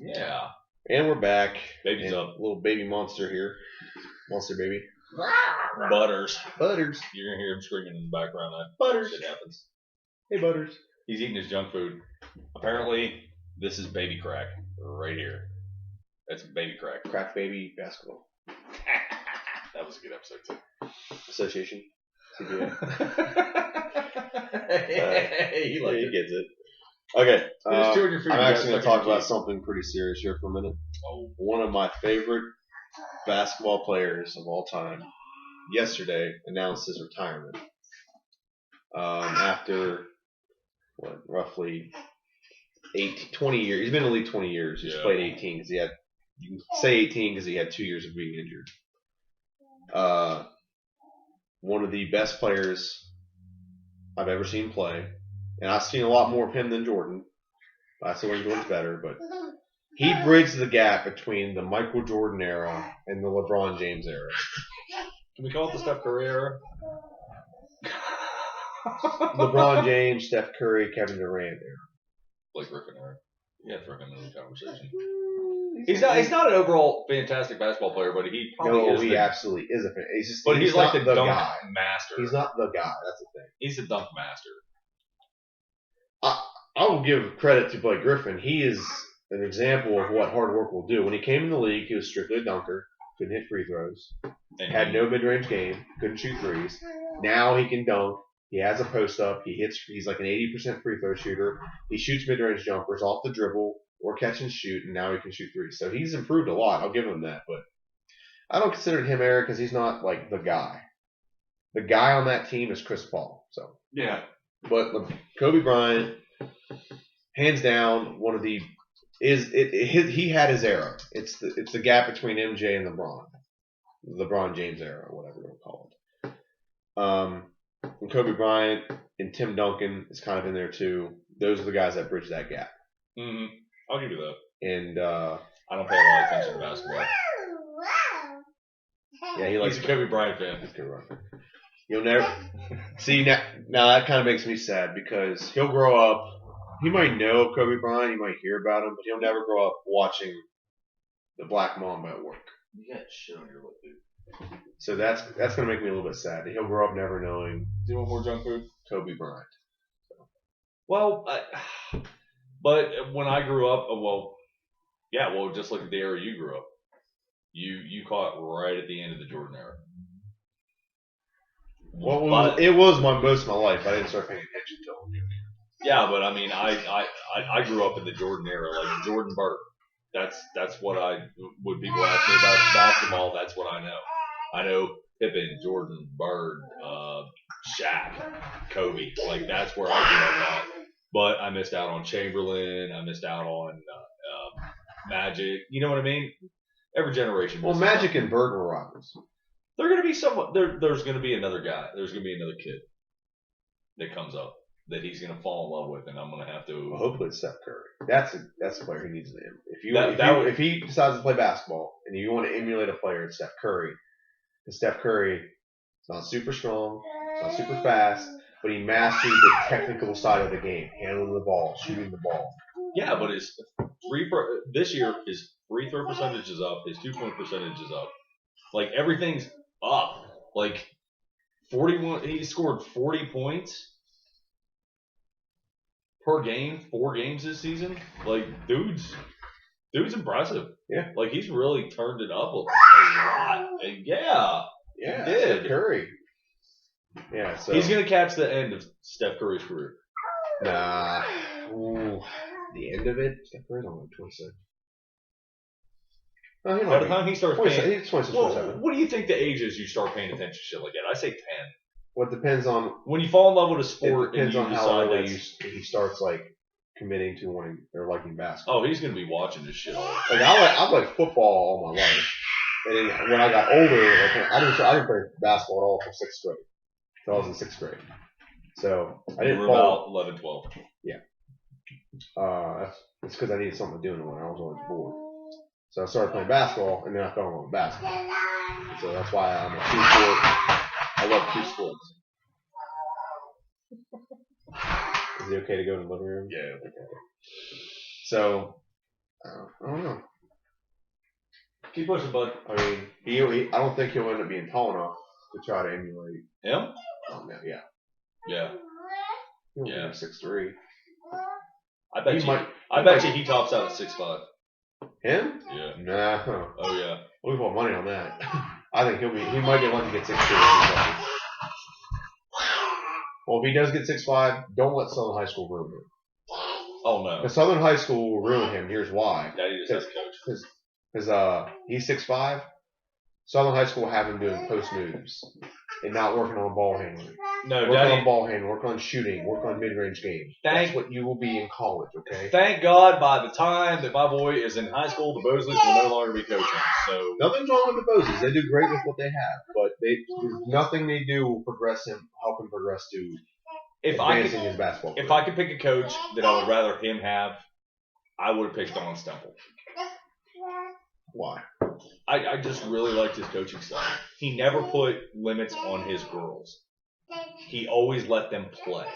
Yeah. And we're back. Baby's and up. Little baby monster here. Monster baby. Butters. Butters. You're going to hear him screaming in the background. That Butters. shit happens. Hey, Butters. He's eating his junk food. Apparently, this is baby crack right here. That's baby crack. Crack baby basketball. That was a good episode, too. Association. CBA. He gets it. Okay. I'm actually going to talk about key. something pretty serious here for a minute. Oh. One of my favorite basketball players of all time yesterday announced his retirement. After, roughly 20 years. He's been in the league 20 years. He's played 18 because you can say 18 because he had 2 years of being injured. One of the best players I've ever seen play. And I've seen a lot more of him than Jordan. I still think Jordan's better, but he bridged the gap between the Michael Jordan era and the LeBron James era. Can we call it the Steph Curry era? LeBron James, Steph Curry, Kevin Durant era. Blake Griffin era. Yeah, throw him in the conversation. He's not an overall fantastic basketball player, but he probably is. He absolutely is a fan. He's like the dunk guy. master. He's not the guy. That's the thing. He's the dunk master. I will give credit to Blake Griffin. He is an example of what hard work will do. When he came in the league, he was strictly a dunker, couldn't hit free throws, had no mid-range game, couldn't shoot threes. Now he can dunk. He has a post-up. He's like an 80% free throw shooter. He shoots mid-range jumpers off the dribble or catch and shoot, and now he can shoot threes. So he's improved a lot. I'll give him that. But I don't consider him Eric because he's not like the guy. The guy on that team is Chris Paul. So yeah. But Kobe Bryant, hands down, one of the he had his era. It's the gap between MJ and LeBron James era, whatever we'll call it. And Kobe Bryant and Tim Duncan is kind of in there too. Those are the guys that bridge that gap. Mm-hmm. I'll give you that. And I don't pay a lot of attention to basketball. Yeah, he's a Kobe Bryant fan. He's a Kobe Bryant fan. You'll never see now that kind of makes me sad because he'll grow up. He might know Kobe Bryant, he might hear about him, but he'll never grow up watching the Black Mamba at work. You got shit on your lip, dude. So that's gonna make me a little bit sad. He'll grow up never knowing. Do you want more junk food? Kobe Bryant. So. Well, but when I grew up, just look at the era you grew up. You caught right at the end of the Jordan era. Well, it was most of my life. I didn't start paying attention until junior. Yeah, but I mean, I grew up in the Jordan era, like Jordan Bird. That's what when people ask me about basketball, that's what I know. I know Pippen, Jordan, Bird, Shaq, Kobe. Like that's where I grew up at. But I missed out on Chamberlain. I missed out on Magic. You know what I mean? Every generation. Well, Magic and Bird were rivals. They're going to be someone. There's going to be another guy. There's going to be another kid that comes up that he's going to fall in love with, and I'm going to have to. Well, hopefully it's Steph Curry. That's a player who needs to. If he decides to play basketball and you want to emulate a player, it's Steph Curry. Because Steph Curry is not super strong, it's not super fast, but he mastered the technical side of the game, handling the ball, shooting the ball. Yeah, but this year his free throw percentage is up, his 2-point percentage is up, like everything's up. Like 41, he scored 40 points per game, 4 games this season. Like dude's impressive. Yeah, like he's really turned it up a lot. Yeah, he did. Steph Curry. Yeah, so he's gonna catch the end of Steph Curry's career. Nah. Ooh, the end of it? Steph Curry's only 26. By the time he starts paying, he's 26, 27. What do you think the age is you start paying attention to shit like that? I say 10. Well, it depends on when you fall in love with a sport. It depends on how early he starts like committing to wanting or liking basketball. Oh, he's gonna be watching this shit all. Like I've liked football all my life, and then when I got older, I didn't play basketball at all until 6th grade. Until I was in 6th grade. So I didn't fall. About 11, 12. Yeah. It's because I needed something to do in the winter. I was always bored. So I started playing basketball, and then I fell in love with basketball. So that's why I'm a team sport. I love 2 sports. Is it okay to go in the living room? Yeah. Okay. So I don't know. Keep pushing, bud. I mean, I don't think he'll end up being tall enough to try to emulate him. Oh no, yeah. Yeah. He'll Yeah. be 6'3". I bet He you. might- I bet you he tops out at 6'5". Him? Yeah. No. Oh yeah. We put money on that. I think he might get lucky to get 6'2". Well, if he does get 6'5", don't let Southern High School ruin him. Oh no. Because Southern High School will ruin him. Here's why. Daddy just has a coach. Because he's 6'5". Southern High School will have him doing post moves and not working on ball handling. No, work Daddy. on ball handling, work on shooting, work on mid-range game. That's what you will be in college, okay? Thank God by the time that my boy is in high school, the Bosleys will no longer be coaching. So nothing's wrong with the Bosleys. They do great with what they have, but there's nothing they do will help him progress to advancing his basketball career. If I could pick a coach that I would rather him have, I would have picked Don Stemple. Why? I just really liked his coaching style. He never put limits on his girls. He always let them play.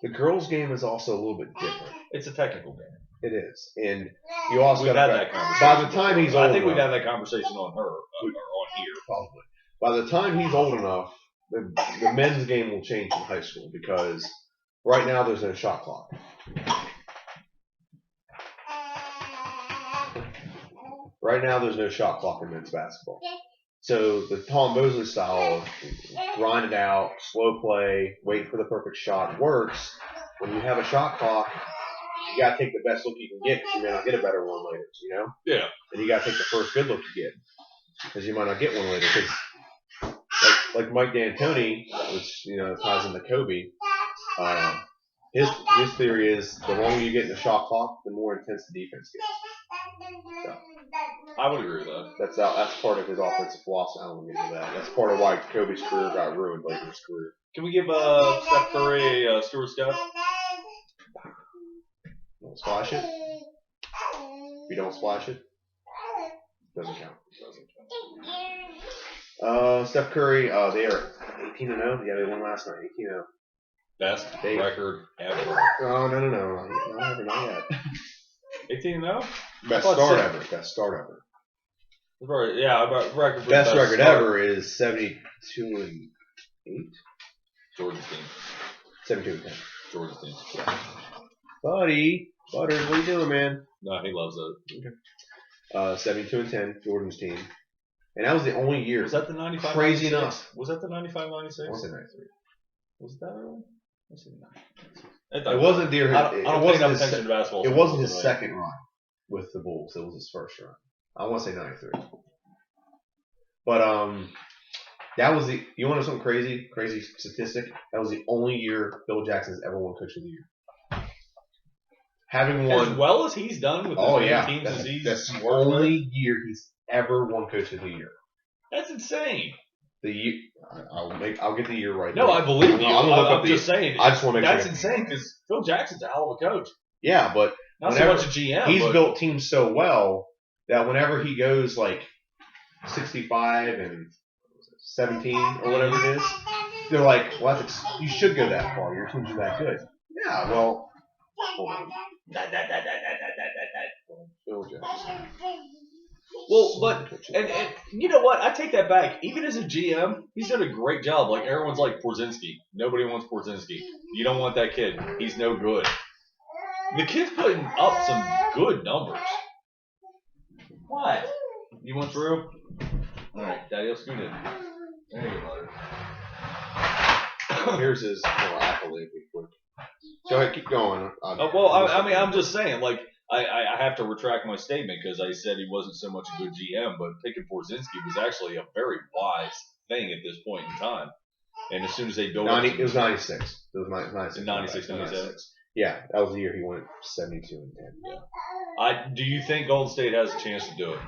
The girls' game is also a little bit different. It's a technical game. It is, and you also we've got had that conversation. By the time he's old I think enough, we've had that conversation on her or on here. Probably. By the time he's old enough, the men's game will change in high school because right now there's no shot clock. Right now there's no shot clock in men's basketball. So the Tom Mosley style of grind it out, slow play, wait for the perfect shot works. When you have a shot clock, you got to take the best look you can get because you may not get a better one later, you know? Yeah. And you got to take the first good look you get because you might not get one later. Because like Mike D'Antoni, which, you know, ties into Kobe, his theory is the longer you get in the shot clock, the more intense the defense gets. So, I would agree with that. That's part of his offensive philosophy. I don't get into that. That's part of why Kobe's career got ruined later in his career. Can we give Steph Curry a Stuart Scott? Don't splash it. If you don't splash it, doesn't count. Steph Curry, they are 18-0. Yeah, they won last night. 18-0. Best record ever. Oh no, not yet. 18-0. Best start ever. Best start ever. Yeah, record. Best record ever is 72-8. Jordan's team. 72-10. Jordan's team. Yeah. Buddy, Butters, what are you doing, man? No, he loves it. Okay. 72-10, Jordan's team. And that was the only year. Was that the 95? Crazy enough. Was that the 95-96? I want to say 93. Was it that early? It wasn't dear. I don't pay enough attention to basketball. It wasn't his second run with the Bulls. It was his first run. I want to say 93. But that was the. You want to know something crazy? Crazy statistic. That was the only year Bill Jackson's ever won Coach of the Year. Having won as well as he's done with his teams as he's that's the only year he's ever won Coach of the Year. That's insane. The year, I'll get the year right. No, now. I believe you. I'm just saying. I just want to make that's insane because Phil Jackson's a hell of a coach. Yeah, but not so much a GM. He's built teams so well that whenever he goes like 65 and 17 or whatever it is, they're like, "Well, you should go that far. Your teams are that good." Yeah, well, hold on. Phil Jackson. Well, but and you know what? I take that back. Even as a GM, he's done a great job. Like everyone's like Porzingis. Nobody wants Porzingis. You don't want that kid. He's no good. The kid's putting up some good numbers. What? You want through? All right, Daddy'll scoot in. There you go, buddy. Here's his little accolade. Go ahead, keep going. I'm just saying, like. I have to retract my statement because I said he wasn't so much a good GM, but picking Porzingis was actually a very wise thing at this point in time. And as soon as they built it was 96. It was 96. 96, 97. Yeah, that was the year he went 72 and 10. Yeah. Do you think Golden State has a chance to do it?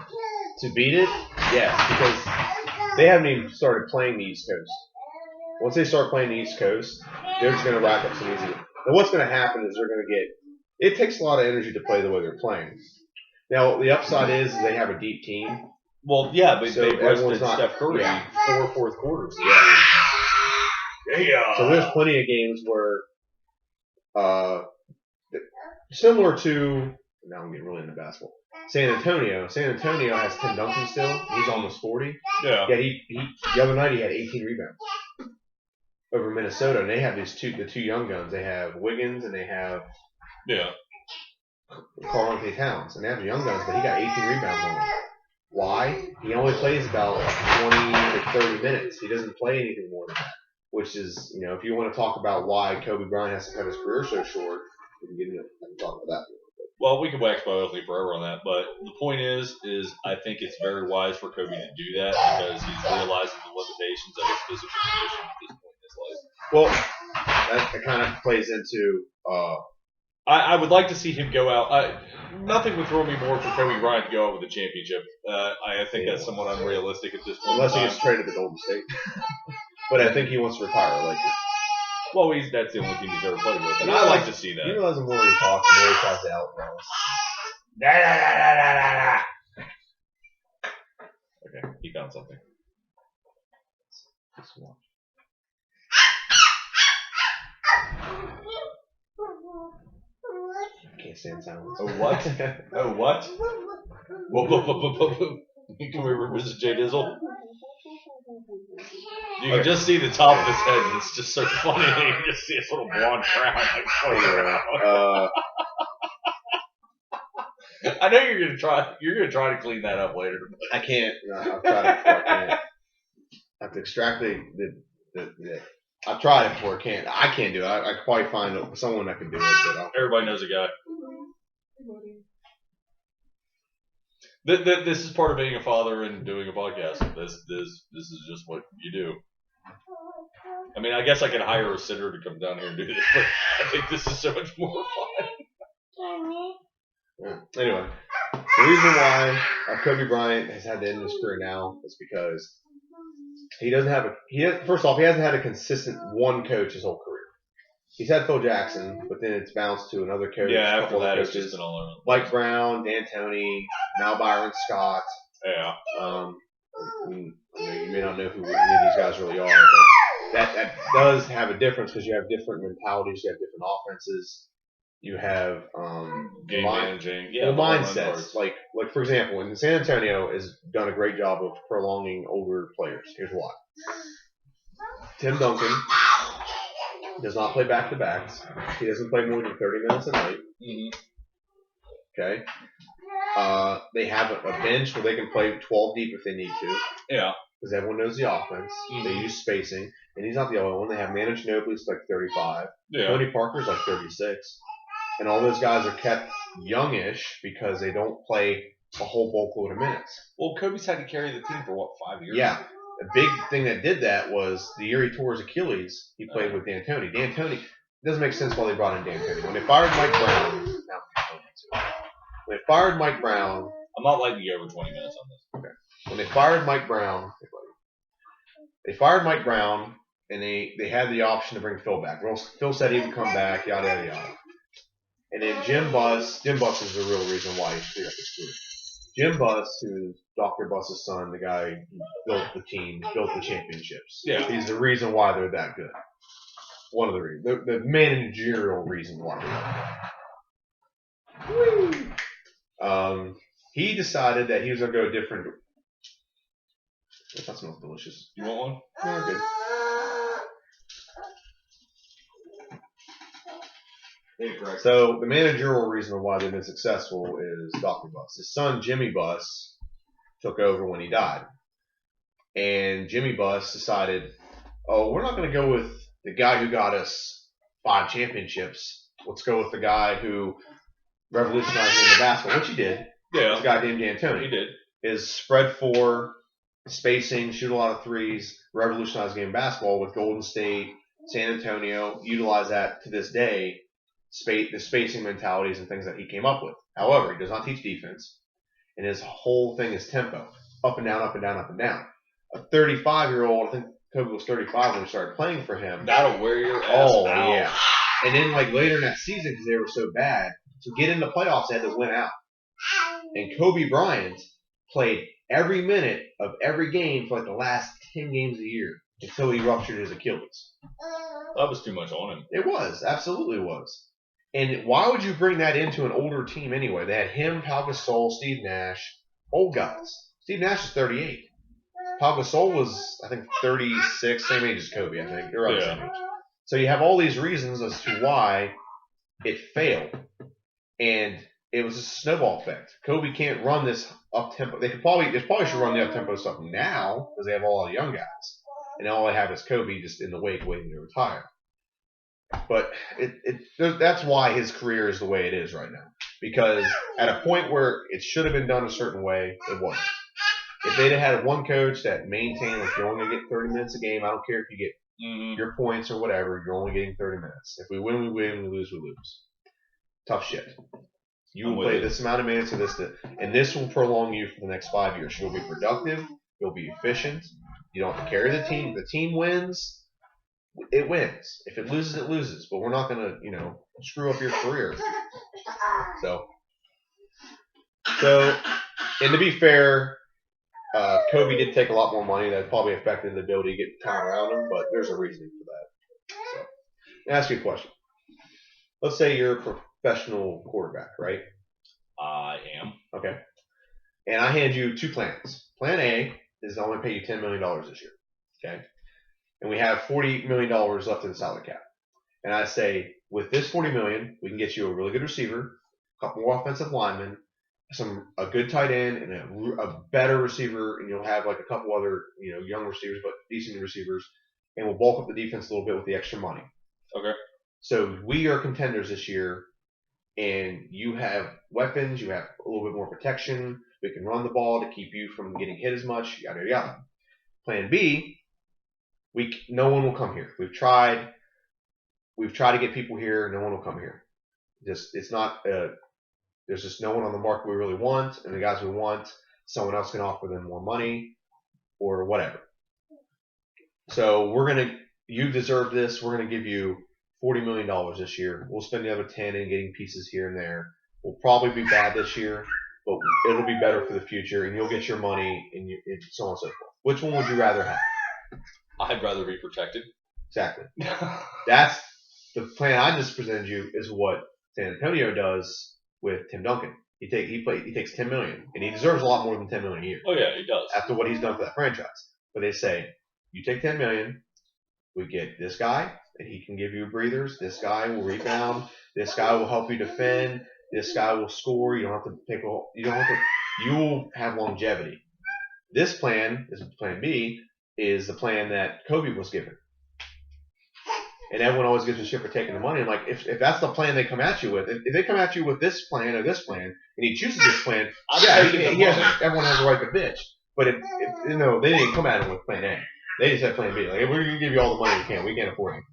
To beat it? Yes, because they haven't even started playing the East Coast. Once they start playing the East Coast, they're just going to rack up some easy. And what's going to happen is they're going to get. It takes a lot of energy to play the way they're playing. Now, the upside is they have a deep team. Well, yeah, but so they rested Steph Curry 4 fourth quarters. Yeah. So there's plenty of games where, similar to now I'm getting really into basketball. San Antonio has Tim Duncan still. He's almost 40. Yeah. Yeah, he the other night he had 18 rebounds over Minnesota, and they have the two young guns. They have Wiggins and they have Karl Anthony Towns, and they have the young guns, but he got 18 rebounds on them. Why? He only plays about 20 to 30 minutes. He doesn't play anything more than that. Which is, if you want to talk about why Kobe Bryant has to cut his career so short, we can get into talk about that. Well, we could wax poetically forever on that, but the point is I think it's very wise for Kobe to do that because he's realizing the limitations of his physical condition at this point in his life. Well, that kind of plays into. I would like to see him go out. Nothing would throw me more for Kobe Bryant to go out with a championship. I think that's somewhat unrealistic at this point. Unless he gets traded to Golden State. But I think he wants to retire like this. Well, that's the only team he's ever played with, and I like to see that. You realize the more he talks, the more he tries to outgrow us. Okay, he found something. Just watch. I can't stand silence. Oh, what? Oh, what? Whoa. Can we revisit Jay Dizzle? You can just see the top of his head, and it's just so funny. You can just see his little blonde crown floating around. I know you're gonna try. You're gonna try to clean that up later. I can't. No, I've tried it before. I can't. I have to extract the. I've tried it before. I can't do it. I could probably find someone that can do it. But everybody knows a guy. This is part of being a father and doing a podcast. This is just what you do. I mean, I guess I could hire a sitter to come down here and do this, but I think this is so much more fun. Yeah. Anyway, the reason why Kobe Bryant has had to end his career now is because he doesn't have first off, he hasn't had a consistent one coach his whole career. He's had Phil Jackson, but then it's bounced to another coach. Yeah, after that, it's just been all over. Mike Brown, D'Antoni, now Byron Scott. Yeah. You may not know who any of these guys really are, but that does have a difference because you have different mentalities, you have different offenses, you have game managing, mindsets. Like for example, in San Antonio has done a great job of prolonging older players. Here's why: Tim Duncan does not play back-to-backs. He doesn't play more than 30 minutes a night. Mm-hmm. Okay. They have a bench where they can play 12 deep if they need to. Yeah. Because everyone knows the offense. Mm-hmm. They use spacing. And he's not the only one. They have Manu Ginobili's like 35. Yeah. Tony Parker's like 36. And all those guys are kept youngish because they don't play a whole bulk load of minutes. Well, Kobe's had to carry the team for, 5 years? Yeah. A big thing that did that was the year he tore his Achilles, he played with D'Antoni. D'Antoni, it doesn't make sense why they brought in D'Antoni. When they fired Mike Brown, I'm not letting you go over 20 minutes on this. Okay. When they fired Mike Brown, and they had the option to bring Phil back. Phil said he would come back, yada, yada, yada. And then Jim Buss is the real reason why he screwed up his career. Jim Buss, who's Dr. Buss's son, the guy who built the team, built the championships. Yeah. He's the reason why they're that good. One of the reasons. The managerial reason why they're that good. He decided that he was going to go a different... That smells delicious. You want one? No, good. So the managerial reason why they've been successful is Dr. Buss. His son, Jimmy Buss, took over when he died. And Jimmy Buss decided, we're not going to go with the guy who got us 5 championships. Let's go with the guy who revolutionized the basketball, which he did. Yeah. This guy named D'Antoni. He did. Is spread 4, spacing, shoot a lot of threes, revolutionized game of basketball with Golden State, San Antonio, utilize that to this day. The spacing mentalities and things that he came up with. However, he does not teach defense, and his whole thing is tempo, up and down, up and down, up and down. A 35-year-old, I think Kobe was 35 when he started playing for him. That'll wear your ass out. Yeah. And then later in that season, because they were so bad, to get in the playoffs, they had to win out. And Kobe Bryant played every minute of every game for the last 10 games a year until he ruptured his Achilles. That was too much on him. It was, absolutely was. And why would you bring that into an older team anyway? They had him, Pau Gasol, Steve Nash, old guys. Steve Nash is 38. Pau Gasol was, I think, 36, same age as Kobe, I think. They're around the same age. So you have all these reasons as to why it failed. And it was a snowball effect. Kobe can't run this up-tempo. They probably should run the up-tempo stuff now because they have all the young guys. And all they have is Kobe just in the wake waiting to retire. But that's why his career is the way it is right now. Because at a point where it should have been done a certain way, it wasn't. If they'd have had one coach that maintained, like, you're only going to get 30 minutes a game, I don't care if you get your points or whatever, you're only getting 30 minutes. If we win, we win. We lose, we lose. Tough shit. You will play this amount of minutes of this, and this will prolong you for the next 5 years. You'll be productive. You'll be efficient. You don't have to carry the team. The team wins. It wins. If it loses, it loses. But we're not going to, screw up your career. So, and to be fair, Kobe did take a lot more money. That probably affected the ability to get talent around him, but there's a reason for that. So, let me ask you a question. Let's say you're a professional quarterback, right? I am. Okay. And I hand you two plans. Plan A is I'm going to pay you $10 million this year. Okay. And we have $40 million left in the salary cap. And I say, with this $40 million, we can get you a really good receiver, a couple more offensive linemen, a good tight end, and a better receiver, and you'll have like a couple other, young receivers, but decent receivers, and we'll bulk up the defense a little bit with the extra money. Okay. So we are contenders this year, and you have weapons, you have a little bit more protection, we can run the ball to keep you from getting hit as much, yada, yada. Plan B, no one will come here. We've tried to get people here, no one will come here. There's just no one on the market we really want, and the guys we want, someone else can offer them more money or whatever. So you deserve this. We're going to give you $40 million this year. We'll spend the other 10 in getting pieces here and there. We'll probably be bad this year, but it'll be better for the future, and you'll get your money and so on and so forth. Which one would you rather have? I'd rather be protected. Exactly. That's the plan I just presented you is what San Antonio does with Tim Duncan. He takes $10 million, and he deserves a lot more than $10 million a year. Oh yeah, he does. After what he's done for that franchise, but they say you take $10 million, we get this guy, and he can give you breathers. This guy will rebound. This guy will help you defend. This guy will score. You don't have to pick a. You don't have to. You'll have longevity. This plan is Plan B. Is the plan that Kobe was given. And everyone always gives a shit for taking the money. I'm like, if that's the plan they come at you with, if they come at you with this plan or this plan, and he chooses this plan, everyone has the right to bitch. But if they didn't come at him with Plan A. They just had Plan B. Like, we're gonna give you all the money we can. We can't afford it.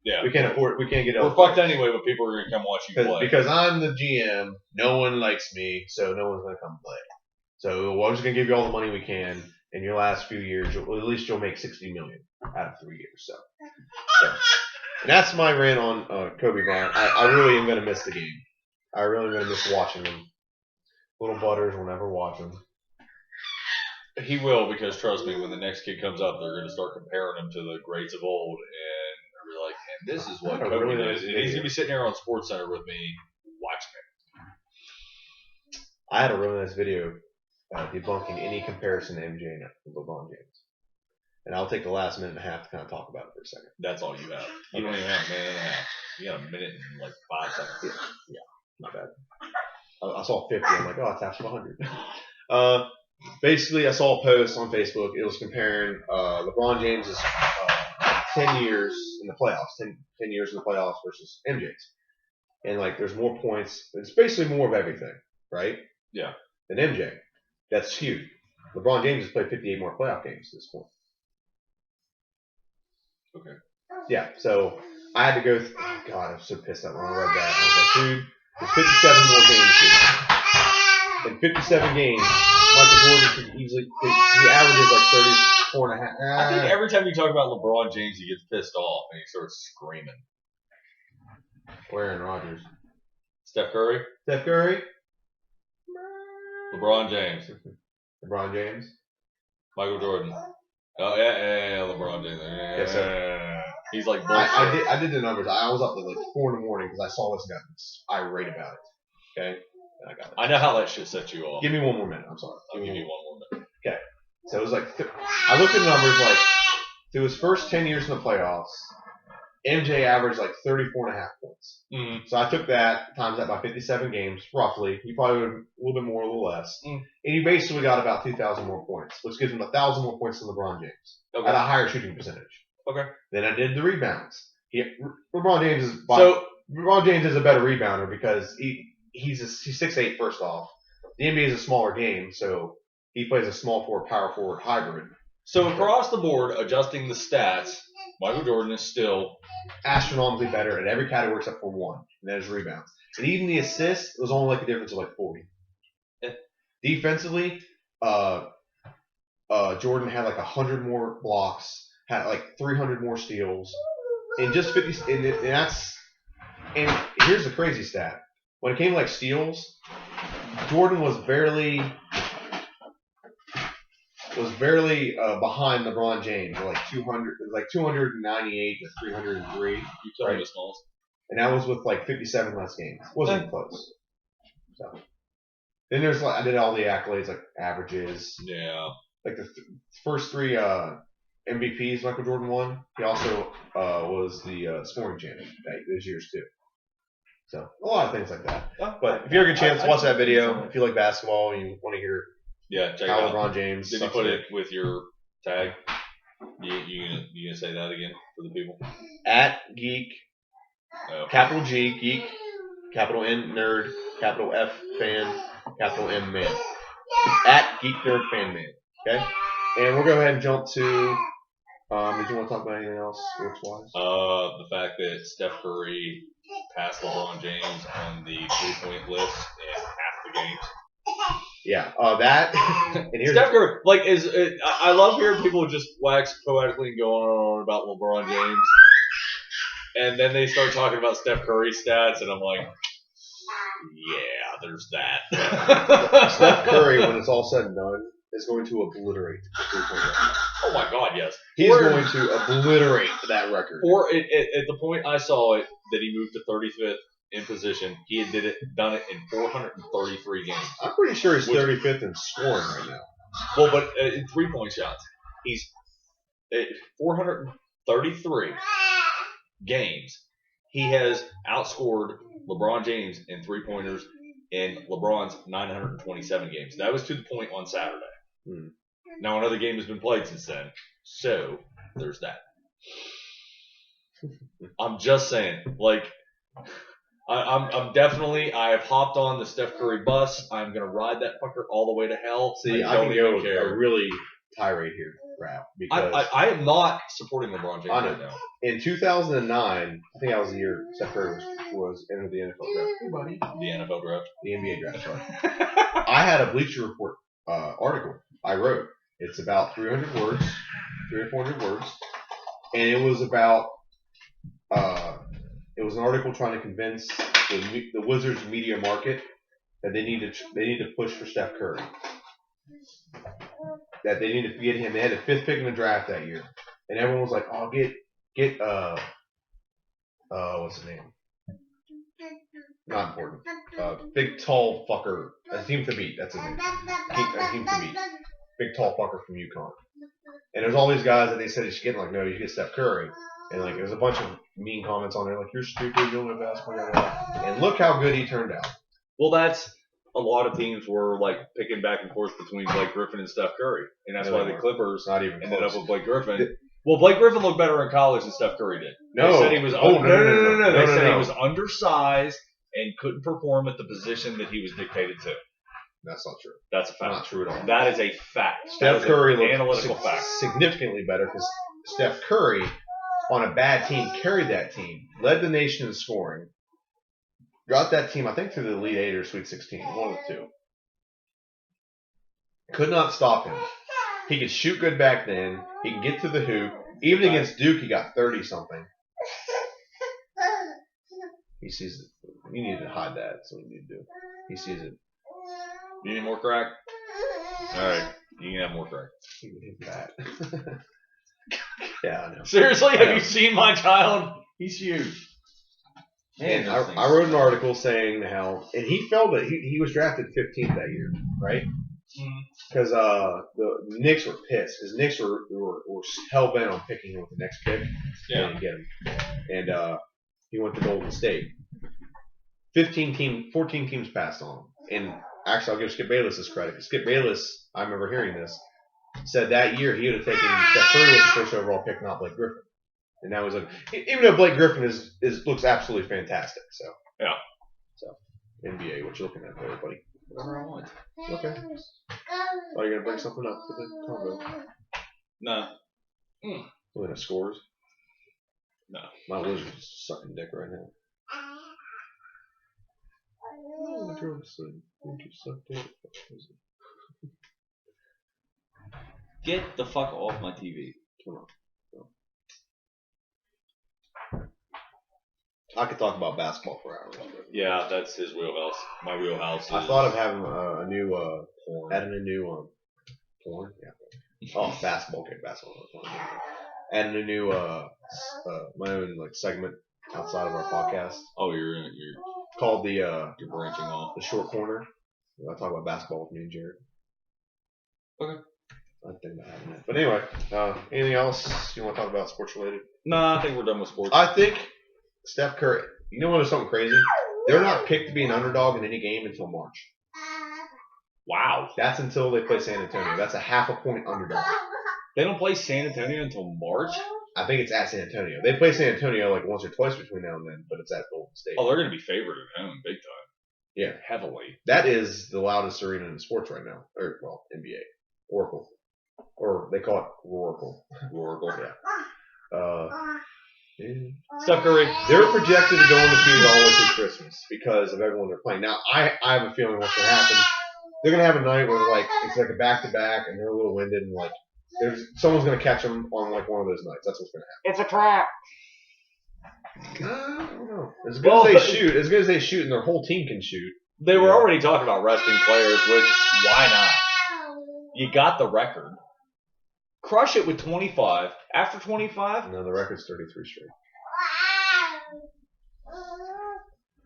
Yeah. We can't afford it. We can't get it. We're fucked anyway, but people are gonna come watch you play. Because I'm the GM, no one likes me, so no one's gonna come play. So we're just gonna give you all the money we can. In your last few years, at least you'll make $60 million out of 3 years. So. And that's my rant on Kobe Bryant. I really am going to miss the game. I really am going to miss watching him. Little Butters will never watch him. He will, because trust me, when the next kid comes up, they're going to start comparing him to the greats of old, and they're like, and this is what Kobe really did. And he's going to be sitting here on SportsCenter with me watching it. I had a really nice video debunking any comparison to MJ and LeBron James. And I'll take the last minute and a half to kind of talk about it for a second. That's all you have. You don't even have a minute and a half. You got a minute and like 5 seconds. Yeah, not bad. I saw 50. I'm like, oh, it's after 100. Basically, I saw a post on Facebook. It was comparing LeBron James's 10 years in the playoffs, 10 years in the playoffs versus MJ's. And like, there's more points. It's basically more of everything, right? Yeah. Than MJ. That's huge. LeBron James has played 58 more playoff games at this point. Okay. Yeah, so I had to go oh, God, I was so pissed out when I read that. I was like, dude, there's 57 more games here. In 57 games, Michael Jordan could easily – he averages like 34 and a half. I think every time you talk about LeBron James, he gets pissed off and he starts screaming. Aaron Rodgers. Steph Curry? Steph Curry? LeBron James. LeBron James. Michael Jordan. Oh, yeah, LeBron James. Yes, sir. He's like bullshit. I did the numbers. I was up at like 4 in the morning because I saw this guy irate about it. Okay, and I got it. I know how that shit sets you off. Give me 1 more minute. I'm sorry. I'll give you 1 more minute. Okay, so it was like I looked at the numbers like through his first 10 years in the playoffs, MJ averaged like 34.5 points. Mm-hmm. So I took that, times that by 57 games, roughly. He probably would have a little bit more, a little less. And he basically got about 2,000 more points, which gives him 1,000 more points than LeBron James at a higher shooting percentage. Okay. Then I did the rebounds. LeBron James is a better rebounder because he's 6'8", first off. The NBA is a smaller game, so he plays a small forward, power forward hybrid. So across the board, adjusting the stats, Michael Jordan is still astronomically better at every category except for one, and that is rebounds. And even the assists, it was only like a difference of like 40. Yeah. Defensively, Jordan had like 100 more blocks, had like 300 more steals, and just 50. And here's the crazy stat: when it came to like steals, Jordan was barely behind LeBron James, like 200. It was like 298 to 303. Right? And that was with like 57 less games. Wasn't even close. So then there's like I did all the accolades like averages. Yeah. Like the first 3 MVPs Michael Jordan won. He also was the scoring champion those years too. So a lot of things like that. But if you ever get a chance, watch that video. If you like basketball and you want to hear check how it out. LeBron James. Did you put it with your tag? You gonna say that again for the people? At Geek, capital G, Geek, capital N, Nerd, capital F, Fan, capital M, Man. At Geek Nerd Fan Man. Okay? And we'll go ahead and jump to, did you want to talk about anything else sports-wise? The fact that Steph Curry passed LeBron James on the 3-point list in half the games. Yeah, that. And here's Steph Curry, I love hearing people just wax poetically and go on about LeBron James. And then they start talking about Steph Curry stats, and I'm like, yeah, there's that. Steph Curry, when it's all said and done, is going to obliterate the 3-point record. Oh my God, yes. He's going to obliterate that record. Or at the point I saw it, that he moved to 35th in position, he had done it in 433 games. I'm pretty sure he's 35th in scoring right now. Well, but in 3-point shots, he's 433 games. He has outscored LeBron James in 3-pointers in LeBron's 927 games. That was to the point on Saturday. Now another game has been played since then, so there's that. I'm just saying, I'm definitely. I have hopped on the Steph Curry bus. I'm gonna ride that fucker all the way to hell. See, I don't even care. A really tirade here, Rap, because I am not supporting LeBron James right now. In 2009, I think that was the year Steph Curry was entered the NFL draft. Hey, buddy. The NFL draft. The NBA draft. Sorry. I had a Bleacher Report article I wrote. It's about 300 words, 300 or 400 words, and it was about. It was an article trying to convince the Wizards media market that they need to push for Steph Curry. That they need to get him. They had the 5th pick in the draft that year, and everyone was like, "Oh, get what's his name? Not important. Big tall fucker. Akeem Thabit. That's his name. Akeem Thabit. Big tall fucker from UConn." And there's all these guys that they said you should get. Like, no, you should get Steph Curry. And there's a bunch of mean comments on there, like, you're stupid, you don't know basketball. And look how good he turned out. Well, that's a lot of teams were picking back and forth between Blake Griffin and Steph Curry, and that's why the Clippers ended up with Blake Griffin. Well, Blake Griffin looked better in college than Steph Curry did. No, they said he was no. They said he was undersized and couldn't perform at the position that he was dictated to. That's not true. That's a fact. Not true at all. That is a fact. Steph Curry looked analytical fact. Significantly better because Steph Curry, on a bad team, carried that team, led the nation in scoring, got that team, I think, to the Elite 8 or Sweet 16, one of the two. Could not stop him. He could shoot good back then. He could get to the hoop. Even against Duke, he got 30-something. He sees it. You need to hide that. That's what you need to do. He sees it. You need more crack? All right. You can have more crack. He would hit that. Yeah, I know. Seriously, have you seen my child? He's huge. Man, I wrote an article saying how, and he felt that he was drafted 15th that year, right? Because the Knicks were pissed. Because Knicks were hell bent on picking him with the next pick. Yeah. And get him. And he went to Golden State. 14 teams passed on him. And actually, I'll give Skip Bayless this credit. Skip Bayless, I remember hearing this, said that year he would have taken Steph Curry with the first overall pick, not Blake Griffin. And now he's like, even though Blake Griffin looks absolutely fantastic. So yeah. So NBA, what you looking at there, buddy? Whatever I want. Okay. Oh, you're gonna bring something up for the combo? No. Looking at scores? No. My Wizards sucking dick right now. Get the fuck off my TV. Come on. I could talk about basketball for hours. Yeah, that's his wheelhouse. My wheelhouse. I thought of having a new porn. Adding a new porn. Yeah. Oh, basketball. Okay, basketball. Adding a new my own like segment outside of our podcast. Oh, you're called you're branching off. The Short Corner. I talk about basketball with me and Jared. Okay. I think about having that. But anyway, anything else you want to talk about sports related? No, I think we're done with sports. I think Steph Curry. You know what is something crazy? They're not picked to be an underdog in any game until March. Wow. That's until they play San Antonio. That's a half a point underdog. They don't play San Antonio until March? I think it's at San Antonio. They play San Antonio like once or twice between now and then, but it's at Golden State. Oh, they're going to be favored at home big time. Yeah. Heavily. That is the loudest arena in sports right now. Or, well, NBA. Oracle. Or they call it Oracle. Oracle. Yeah. Steph Curry. They're projected to go undefeated all the way through Christmas because of everyone they're playing. Now, I have a feeling what's going to happen. They're going to have a night where like it's like a back-to-back and they're a little winded and like someone's going to catch them on like one of those nights. That's what's going to happen. It's a trap. I don't know. As good as they shoot, and their whole team can shoot. They were already talking about resting players, which why not? You got the record. Crush it with 25. After 25? No, the record's 33 straight.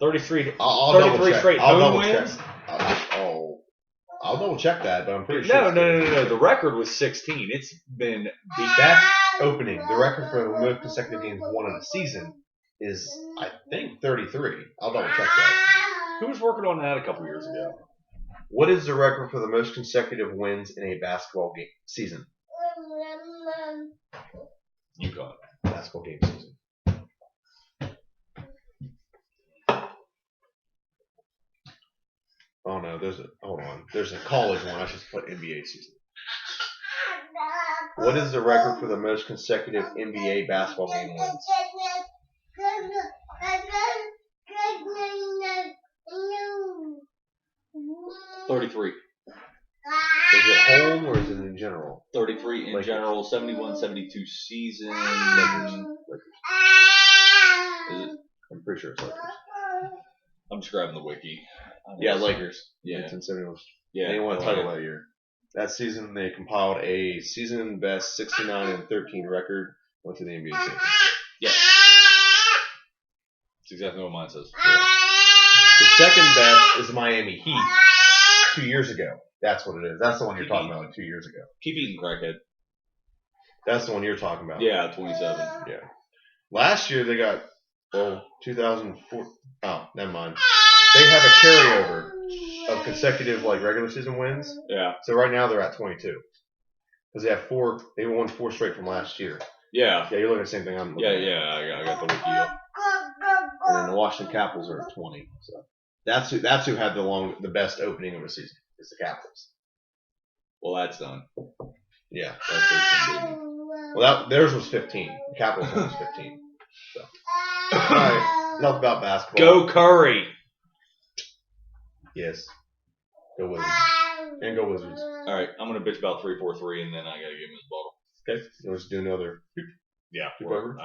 33. I'll 33 straight home wins? I'll double check that, but I'm pretty sure. No. The record was 16. It's been beat. That's opening. The record for the most consecutive games won in a season is, I think, 33. I'll double check that. Who was working on that a couple years ago? What is the record for the most consecutive wins in a basketball game season? You got it. Basketball game season. Oh no, there's a college one. I should put NBA season. What is the record for the most consecutive NBA basketball game wins? 33. Is it home or is it in general? 33 in general, 71-72 season. Lakers. Is it? I'm pretty sure it's Lakers. I'm just grabbing the wiki. Yeah, Lakers. Yeah. 1971. Yeah. They won a title that year. That season, they compiled a season best 69-13 record. Went to the NBA championship. Yeah. That's exactly what mine says. Yeah. The second best is the Miami Heat 2 years ago. That's what it is. That's the one you're talking about, like 2 years ago. Keep eating, crackhead. That's the one you're talking about. Yeah, 27. Yeah. Last year they got 2004. Oh, never mind. They have a carryover of consecutive like regular season wins. Yeah. So right now they're at 22 because they have 4. They won 4 straight from last year. Yeah. Yeah, you're looking at the same thing I'm looking at. I got the wiki up. And then the Washington Capitals are at 20. So that's who had the best opening of the season. Is the Capitals. Well, that's done. Yeah. That's 13, baby. Well, theirs was 15. The Capitals one was 15. So. All right. Enough about basketball. Go Curry. Yes. Go Wizards. And go Wizards. All right. I'm going to bitch about 3-4-3, and then I got to give him his bottle. Okay. Let's do another. Yeah. Over.